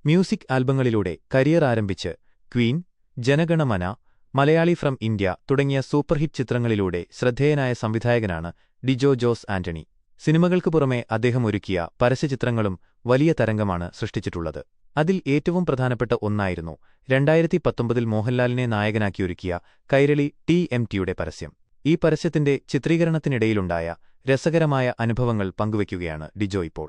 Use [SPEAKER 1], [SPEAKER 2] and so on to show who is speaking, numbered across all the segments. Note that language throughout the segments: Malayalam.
[SPEAKER 1] മ്യൂസിക് ആൽബങ്ങളിലൂടെ കരിയർ ആരംഭിച്ച് Queen, Jana Gana Mana, Malayali from India തുടങ്ങിയ സൂപ്പർഹിറ്റ് ചിത്രങ്ങളിലൂടെ ശ്രദ്ധേയനായ സംവിധായകനാണ് ഡിജോ ജോസ് ആന്റണി. സിനിമകൾക്കു പുറമെ അദ്ദേഹം ഒരുക്കിയ പരസ്യചിത്രങ്ങളും വലിയ തരംഗമാണ് സൃഷ്ടിച്ചിട്ടുള്ളത്. അതിൽ ഏറ്റവും പ്രധാനപ്പെട്ട ഒന്നായിരുന്നു 2019-ൽ മോഹൻലാലിനെ നായകനാക്കിയൊരുക്കിയ കൈരളി TMTയുടെ പരസ്യം. ഈ പരസ്യത്തിന്റെ ചിത്രീകരണത്തിനിടയിലുണ്ടായ രസകരമായ അനുഭവങ്ങൾ പങ്കുവയ്ക്കുകയാണ് ഡിജോ ഇപ്പോൾ.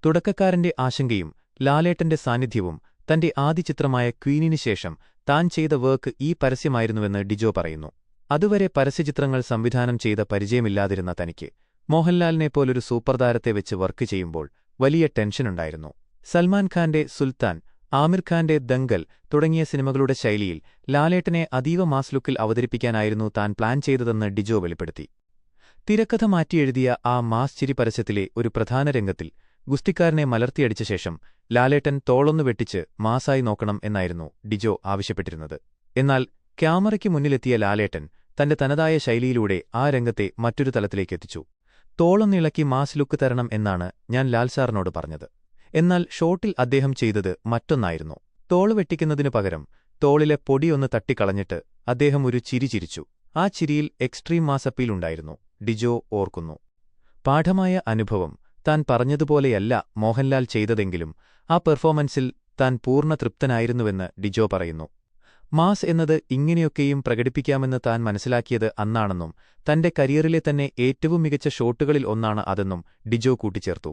[SPEAKER 1] തുടക്കക്കാരന്റെ ആശങ്കയും ലാലേട്ടന്റെ സാന്നിധ്യവും തന്റെ ആദ്യ ചിത്രമായ ക്വീനിന് ശേഷം താൻ ചെയ്ത വർക്ക് ഈ പരസ്യമായിരുന്നുവെന്ന് ഡിജോ പറയുന്നു. അതുവരെ പരസ്യചിത്രങ്ങൾ സംവിധാനം ചെയ്ത പരിചയമില്ലാതിരുന്ന തനിക്ക് മോഹൻലാലിനെപ്പോലൊരു സൂപ്പർതാരത്തെ വെച്ച് വർക്ക് ചെയ്യുമ്പോൾ വലിയ ടെൻഷനുണ്ടായിരുന്നു. സൽമാൻ ഖാന്റെ സുൽത്താൻ, ആമിർ ഖാന്റെ ദംഗൽ തുടങ്ങിയ സിനിമകളുടെ ശൈലിയിൽ ലാലേട്ടനെ അതീവ മാസ് ലുക്കിൽ അവതരിപ്പിക്കാനായിരുന്നു താൻ പ്ലാൻ ചെയ്തതെന്ന് ഡിജോ വെളിപ്പെടുത്തി. തിരക്കഥ മാറ്റിയെഴുതിയ ആ മാസ് ചിരി പരസ്യത്തിലെ ഒരു പ്രധാന രംഗത്തിൽ ഗുസ്തിക്കാരനെ മലർത്തിയടിച്ച ശേഷം ലാലേട്ടൻ തോളൊന്നു വെട്ടിച്ച് മാസായി നോക്കണം എന്നായിരുന്നു ഡിജോ ആവശ്യപ്പെട്ടിരുന്നത്. എന്നാൽ ക്യാമറയ്ക്ക് മുന്നിലെത്തിയ ലാലേട്ടൻ തന്റെ തനതായ ശൈലിയിലൂടെ ആ രംഗത്തെ മറ്റൊരു തലത്തിലേക്കെത്തിച്ചു. തോളൊന്നിളക്കി മാസ് ലുക്ക് തരണം എന്നാണ് ഞാൻ ലാൽസാറിനോട് പറഞ്ഞത്. എന്നാൽ ഷോട്ടിൽ അദ്ദേഹം ചെയ്തത് മറ്റൊന്നായിരുന്നു. തോള് വെട്ടിക്കുന്നതിനു പകരം തോളിലെ പൊടിയൊന്ന് തട്ടിക്കളഞ്ഞിട്ട് അദ്ദേഹം ഒരു ചിരി ചിരിച്ചു. ആ ചിരിയിൽ എക്സ്ട്രീം മാസ് അപ്പീലുണ്ടായിരുന്നു, ഡിജോ ഓർക്കുന്നു. പാഠമായ അനുഭവം. താൻ പറഞ്ഞതുപോലെയല്ല മോഹൻലാൽ ചെയ്തതെങ്കിലും ആ പെർഫോമൻസിൽ താൻ പൂർണ്ണ തൃപ്തനായിരുന്നുവെന്ന് ഡിജോ പറയുന്നു. മാസ് എന്നത് ഇങ്ങനെയൊക്കെയും പ്രകടിപ്പിക്കാമെന്ന് താൻ മനസ്സിലാക്കിയത് അന്നാണെന്നും തന്റെ കരിയറിലെ തന്നെ ഏറ്റവും മികച്ച ഷോട്ടുകളിൽ ഒന്നാണ് അതെന്നും ഡിജോ കൂട്ടിച്ചേർത്തു.